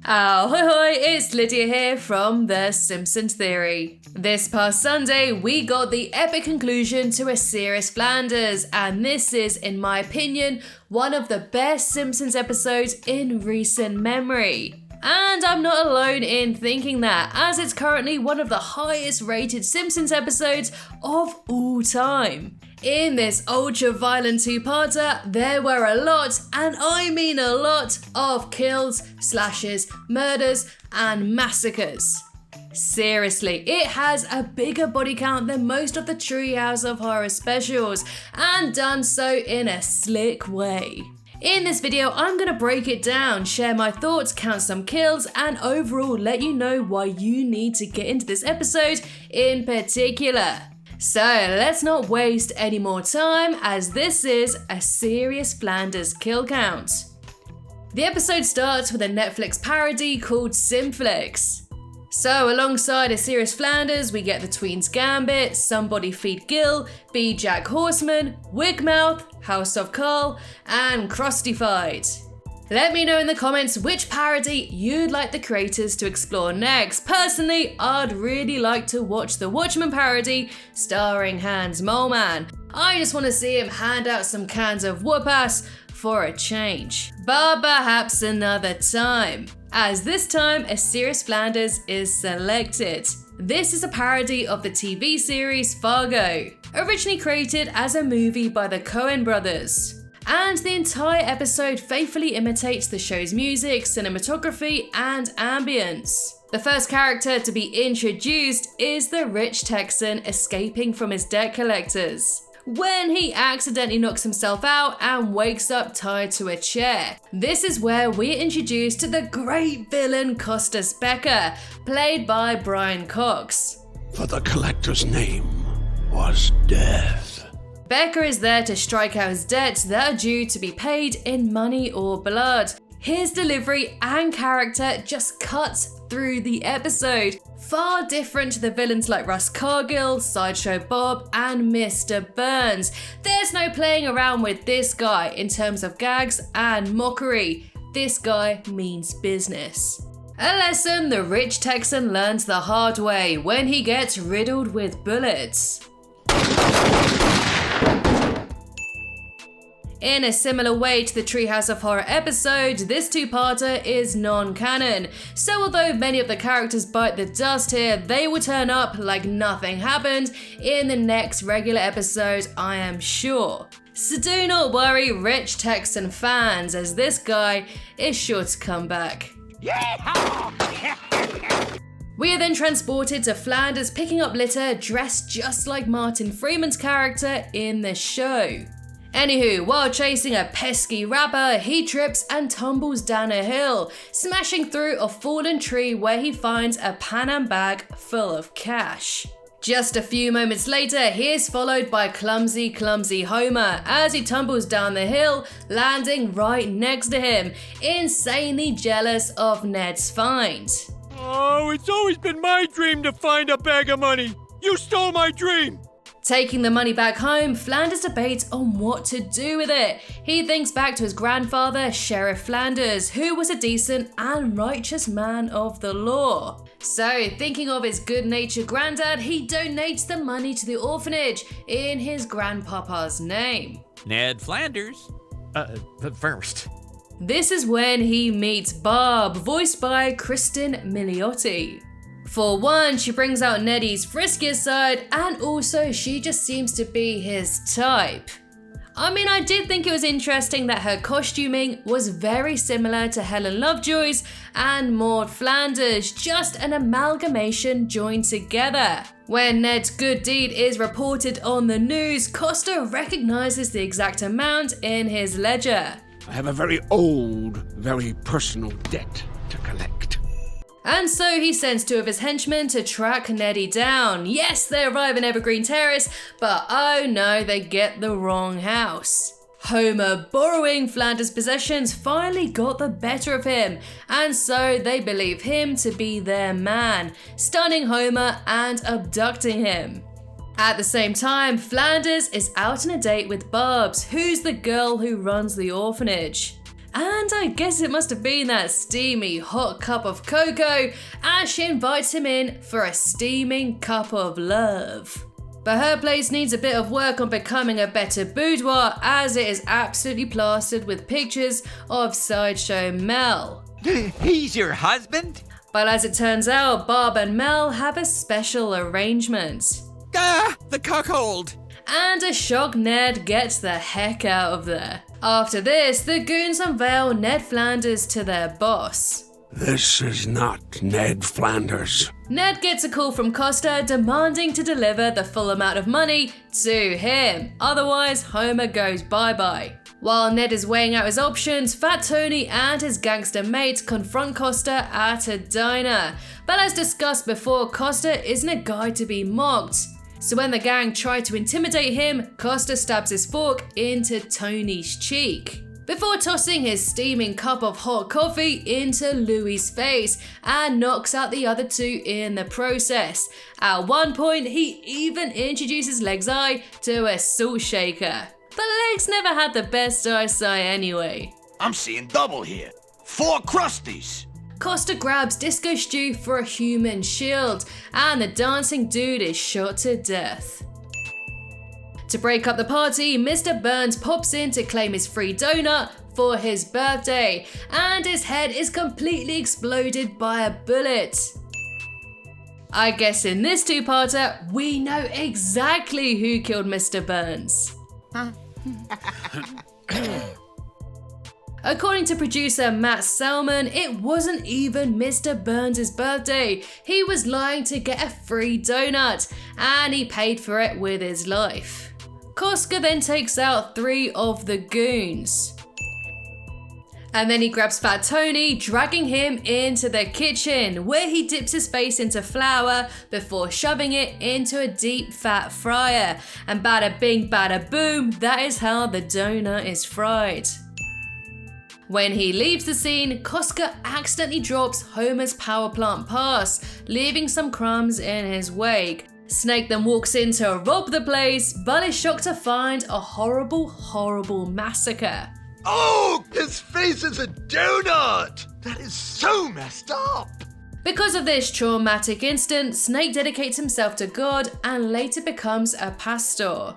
Ahoy hoy, it's Lydia here from the Simpsons Theory. This past Sunday, we got the epic conclusion to a Serious Flanders, and this is, in my opinion, one of the best Simpsons episodes in recent memory. And I'm not alone in thinking that, as it's currently one of the highest rated Simpsons episodes of all time. In this ultra-violent two-parter, there were a lot, and I mean a lot, of kills, slashes, murders, and massacres. Seriously, it has a bigger body count than most of the Treehouse of Horror specials, and done so in a slick way. In this video, I'm going to break it down, share my thoughts, count some kills, and overall let you know why you need to get into this episode in particular. So let's not waste any more time, as this is a Serious Flanders kill count. The episode starts with a Netflix parody called Simflix. So alongside a Serious Flanders, we get the Tweens Gambit, Somebody Feed Gil, Be Jack Horseman, Wigmouth, House of Carl, and Crustified. Let me know in the comments which parody you'd like the creators to explore next. Personally, I'd really like to watch the Watchmen parody starring Hans Moleman. I just want to see him hand out some cans of whoop-ass for a change. But perhaps another time, as this time a Serious Flanders is selected. This is a parody of the TV series Fargo, originally created as a movie by the Coen brothers. And the entire episode faithfully imitates the show's music, cinematography, and ambience. The first character to be introduced is the rich Texan escaping from his debt collectors, when he accidentally knocks himself out and wakes up tied to a chair. This is where we're introduced to the great villain Costas Becker, played by Brian Cox. For the collector's name was Death. Becker is there to strike out his debts that are due to be paid in money or blood. His delivery and character just cuts through the episode, far different to the villains like Russ Cargill, Sideshow Bob, and Mr. Burns. There's no playing around with this guy in terms of gags and mockery. This guy means business. A lesson the rich Texan learns the hard way when he gets riddled with bullets. In a similar way to the Treehouse of Horror episode, this two-parter is non-canon, so although many of the characters bite the dust here, they will turn up like nothing happened in the next regular episode, I am sure. So do not worry, rich Texan fans, as this guy is sure to come back. We are then transported to Flanders picking up litter dressed just like Martin Freeman's character in the show. Anywho, while chasing a pesky rapper, he trips and tumbles down a hill, smashing through a fallen tree where he finds a Pan Am bag full of cash. Just a few moments later, he is followed by clumsy Homer as he tumbles down the hill, landing right next to him, insanely jealous of Ned's find. Oh, it's always been my dream to find a bag of money. You stole my dream. Taking the money back home, Flanders debates on what to do with it. He thinks back to his grandfather, Sheriff Flanders, who was a decent and righteous man of the law. So, thinking of his good-natured granddad, he donates the money to the orphanage in his grandpapa's name. Ned Flanders. First. This is when he meets Barb, voiced by Kristen Milioti. For one, she brings out Neddie's friskier side, and also she just seems to be his type. I mean, I did think it was interesting that her costuming was very similar to Helen Lovejoy's and Maud Flanders, just an amalgamation joined together. When Ned's good deed is reported on the news, Costa recognizes the exact amount in his ledger. I have a very old, very personal debt to collect. And so he sends two of his henchmen to track Neddy down. Yes, they arrive in Evergreen Terrace, but oh no, they get the wrong house. Homer, borrowing Flanders' possessions, finally got the better of him, and so they believe him to be their man, stunning Homer and abducting him. At the same time, Flanders is out on a date with Barbs, who's the girl who runs the orphanage. And I guess it must have been that steamy hot cup of cocoa as she invites him in for a steaming cup of love. But her place needs a bit of work on becoming a better boudoir, as it is absolutely plastered with pictures of Sideshow Mel. He's your husband? But as it turns out, Barb and Mel have a special arrangement. Ah, the cuckold! And a shocked Ned gets the heck out of there. After this, the goons unveil Ned Flanders to their boss. This is not Ned Flanders. Ned gets a call from Costa demanding to deliver the full amount of money to him, otherwise Homer goes bye-bye. While Ned is weighing out his options, Fat Tony and his gangster mates confront Costa at a diner. But as discussed before, Costa isn't a guy to be mocked. So when the gang try to intimidate him, Costa stabs his fork into Tony's cheek, before tossing his steaming cup of hot coffee into Louie's face and knocks out the other two in the process. At one point, he even introduces Leg's eye to a salt shaker. But Legs never had the best eyesight anyway. I'm seeing double here. 4 crusties. Costa grabs Disco Stew for a human shield, and the dancing dude is shot to death. To break up the party, Mr. Burns pops in to claim his free donut for his birthday, and his head is completely exploded by a bullet. I guess in this two-parter, we know exactly who killed Mr. Burns. According to producer Matt Selman, it wasn't even Mr. Burns' birthday. He was lying to get a free donut, and he paid for it with his life. Koska then takes out 3 of the goons. And then he grabs Fat Tony, dragging him into the kitchen, where he dips his face into flour before shoving it into a deep fat fryer. And bada bing bada boom, that is how the donut is fried. When he leaves the scene, Koska accidentally drops Homer's power plant pass, leaving some crumbs in his wake. Snake then walks in to rob the place, but is shocked to find a horrible, horrible massacre. Oh, his face is a donut! That is so messed up! Because of this traumatic incident, Snake dedicates himself to God and later becomes a pastor.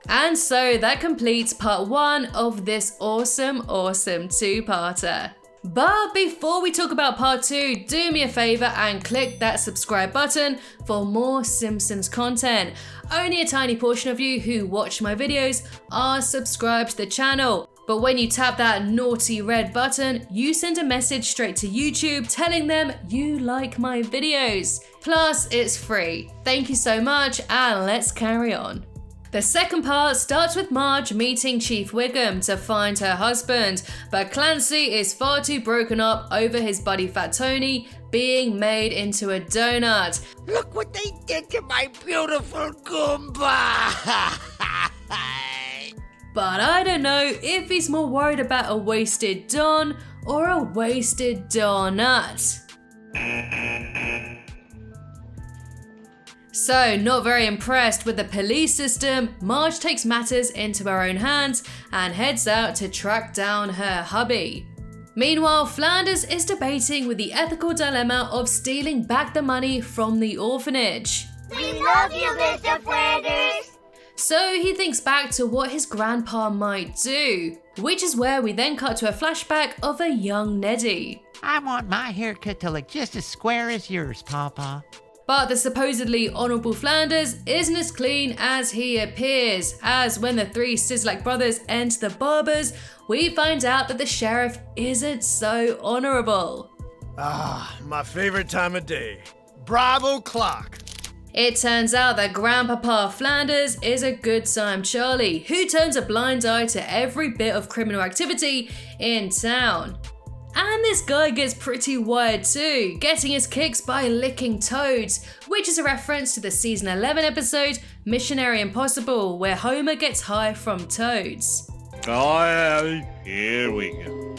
And so that completes part 1 of this awesome two-parter. But before we talk about part 2, do me a favor and click that subscribe button for more Simpsons content. Only a tiny portion of you who watch my videos are subscribed to the channel. But when you tap that naughty red button, you send a message straight to YouTube telling them you like my videos. Plus, it's free. Thank you so much, and let's carry on. The second part starts with Marge meeting Chief Wiggum to find her husband, but Clancy is far too broken up over his buddy Fat Tony being made into a donut. Look what they did to my beautiful Goomba! But I don't know if he's more worried about a wasted Don or a wasted donut. So, not very impressed with the police system, Marge takes matters into her own hands and heads out to track down her hubby. Meanwhile, Flanders is debating with the ethical dilemma of stealing back the money from the orphanage. We love you, Mr. Flanders! So he thinks back to what his grandpa might do, which is where we then cut to a flashback of a young Neddy. I want my haircut to look just as square as yours, Papa. But the supposedly honourable Flanders isn't as clean as he appears, as when the 3 Sislak brothers enter the barbers, we find out that the sheriff isn't so honourable. Ah, my favorite time of day. Bravo clock. It turns out that Grandpapa Flanders is a good time Charlie, who turns a blind eye to every bit of criminal activity in town. And this guy gets pretty wired too, getting his kicks by licking toads, which is a reference to the season 11 episode Missionary Impossible, where Homer gets high from toads. Oh, here we go.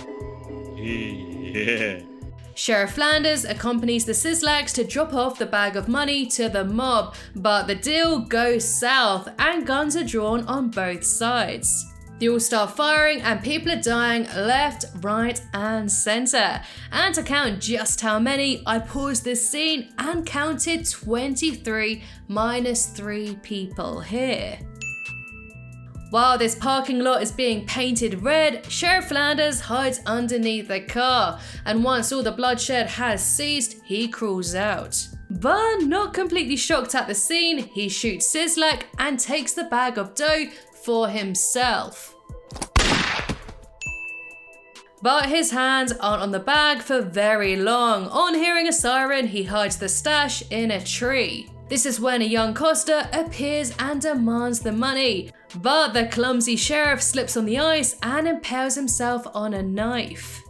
Yeah. Sheriff Flanders accompanies the Sislaks to drop off the bag of money to the mob, but the deal goes south and guns are drawn on both sides. They all start firing and people are dying left, right and center. And to count just how many, I paused this scene and counted 23 minus 3 people here. While this parking lot is being painted red, Sheriff Flanders hides underneath the car, and once all the bloodshed has ceased, he crawls out. But not completely shocked at the scene, he shoots Sislak and takes the bag of dough for himself. But his hands aren't on the bag for very long. On hearing a siren, he hides the stash in a tree. This is when a young Costa appears and demands the money, but the clumsy sheriff slips on the ice and impales himself on a knife.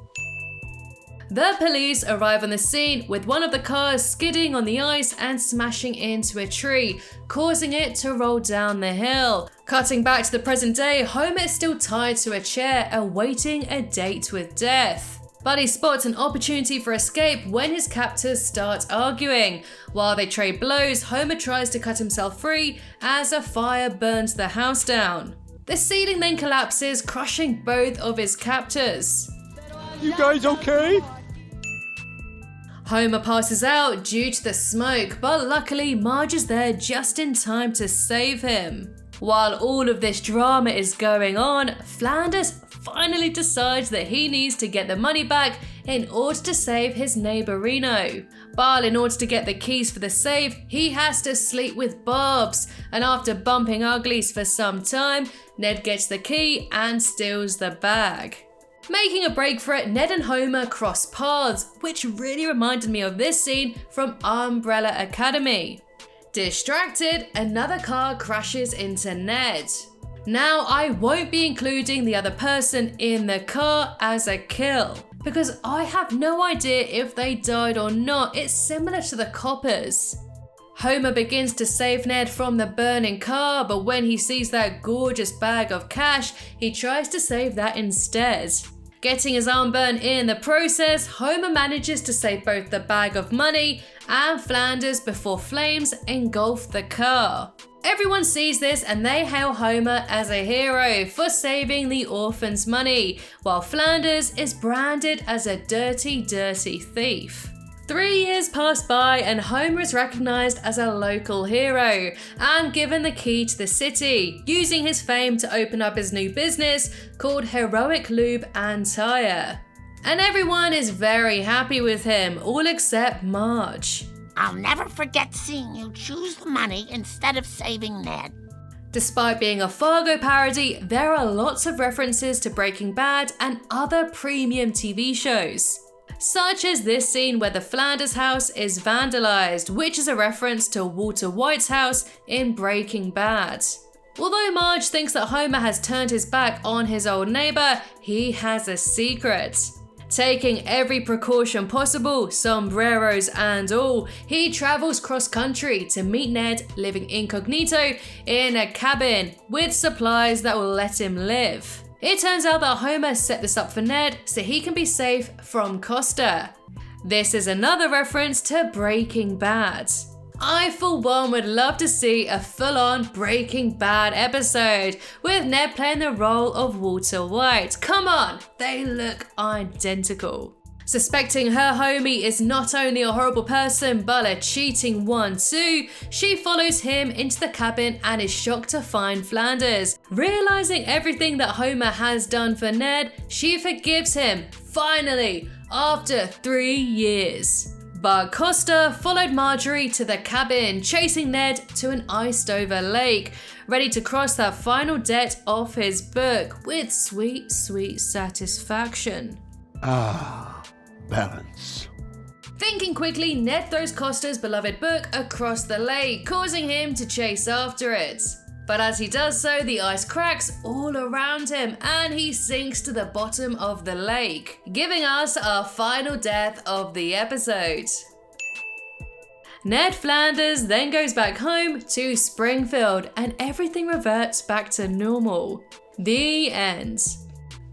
The police arrive on the scene with one of the cars skidding on the ice and smashing into a tree, causing it to roll down the hill. Cutting back to the present day, Homer is still tied to a chair, awaiting a date with death. But he spots an opportunity for escape when his captors start arguing. While they trade blows, Homer tries to cut himself free as a fire burns the house down. The ceiling then collapses, crushing both of his captors. You guys okay? Homer passes out due to the smoke, but luckily Marge is there just in time to save him. While all of this drama is going on, Flanders finally decides that he needs to get the money back in order to save his neighbor Reno. But in order to get the keys for the safe, he has to sleep with Bobs, and after bumping uglies for some time, Ned gets the key and steals the bag. Making a break for it, Ned and Homer cross paths, which really reminded me of this scene from Umbrella Academy. Distracted, another car crashes into Ned. Now, I won't be including the other person in the car as a kill, because I have no idea if they died or not. It's similar to the coppers. Homer begins to save Ned from the burning car, but when he sees that gorgeous bag of cash, he tries to save that instead. Getting his arm burned in the process, Homer manages to save both the bag of money and Flanders before flames engulf the car. Everyone sees this and they hail Homer as a hero for saving the orphans' money, while Flanders is branded as a dirty, dirty thief. 3 years pass by and Homer is recognized as a local hero and given the key to the city, using his fame to open up his new business called Heroic Lube and Tire. And everyone is very happy with him, all except Marge. I'll never forget seeing you choose the money instead of saving Ned. Despite being a Fargo parody, there are lots of references to Breaking Bad and other premium TV shows, such as this scene where the Flanders house is vandalized, which is a reference to Walter White's house in Breaking Bad. Although Marge thinks that Homer has turned his back on his old neighbor, he has a secret. Taking every precaution possible, sombreros and all, he travels cross-country to meet Ned living incognito in a cabin with supplies that will let him live. It turns out that Homer set this up for Ned so he can be safe from Costa. This is another reference to Breaking Bad. I for one would love to see a full-on Breaking Bad episode with Ned playing the role of Walter White. Come on, they look identical. Suspecting her homie is not only a horrible person but a cheating one too, she follows him into the cabin and is shocked to find Flanders. Realizing everything that Homer has done for Ned, she forgives him, finally, after 3 years. But Costa followed Marjorie to the cabin, chasing Ned to an iced over lake, ready to cross that final debt off his book with sweet, sweet satisfaction. Balance. Thinking quickly, Ned throws Costa's beloved book across the lake, causing him to chase after it. But as he does so, the ice cracks all around him and he sinks to the bottom of the lake, giving us our final death of the episode. Ned Flanders then goes back home to Springfield and everything reverts back to normal. The end.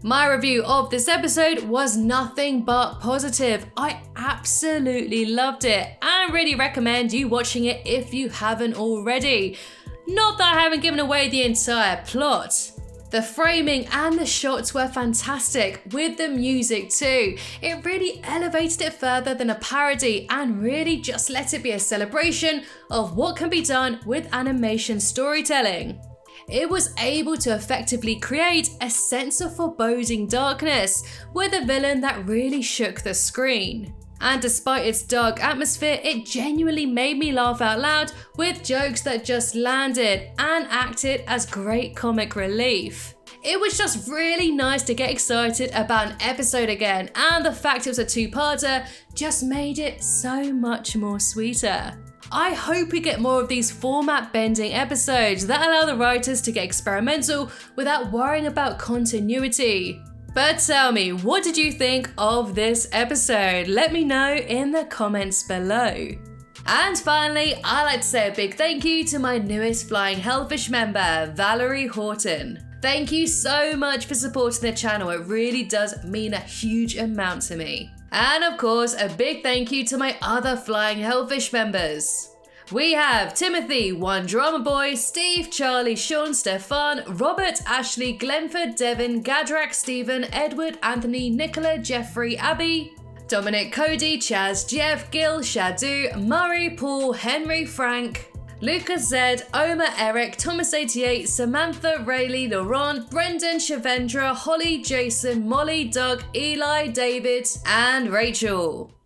My review of this episode was nothing but positive. I absolutely loved it and really recommend you watching it if you haven't already. Not that I haven't given away the entire plot. The framing and the shots were fantastic, with the music too. It really elevated it further than a parody and really just let it be a celebration of what can be done with animation storytelling. It was able to effectively create a sense of foreboding darkness with a villain that really shook the screen. And despite its dark atmosphere, it genuinely made me laugh out loud with jokes that just landed and acted as great comic relief. It was just really nice to get excited about an episode again, and the fact it was a two-parter just made it so much more sweeter. I hope we get more of these format-bending episodes that allow the writers to get experimental without worrying about continuity. But tell me, what did you think of this episode? Let me know in the comments below. And finally, I'd like to say a big thank you to my newest Flying Hellfish member, Valerie Horton. Thank you so much for supporting the channel, it really does mean a huge amount to me. And of course, a big thank you to my other Flying Hellfish members. We have Timothy, One Drama Boy, Steve, Charlie, Sean, Stefan, Robert, Ashley, Glenford, Devin, Gadrak, Stephen, Edward, Anthony, Nicola, Jeffrey, Abby, Dominic, Cody, Chaz, Jeff, Gil, Shadu, Murray, Paul, Henry, Frank, Lucas Z, Omar, Eric, Thomas 88, Samantha, Rayleigh, Laurent, Brendan, Shavendra, Holly, Jason, Molly, Doug, Eli, David, and Rachel.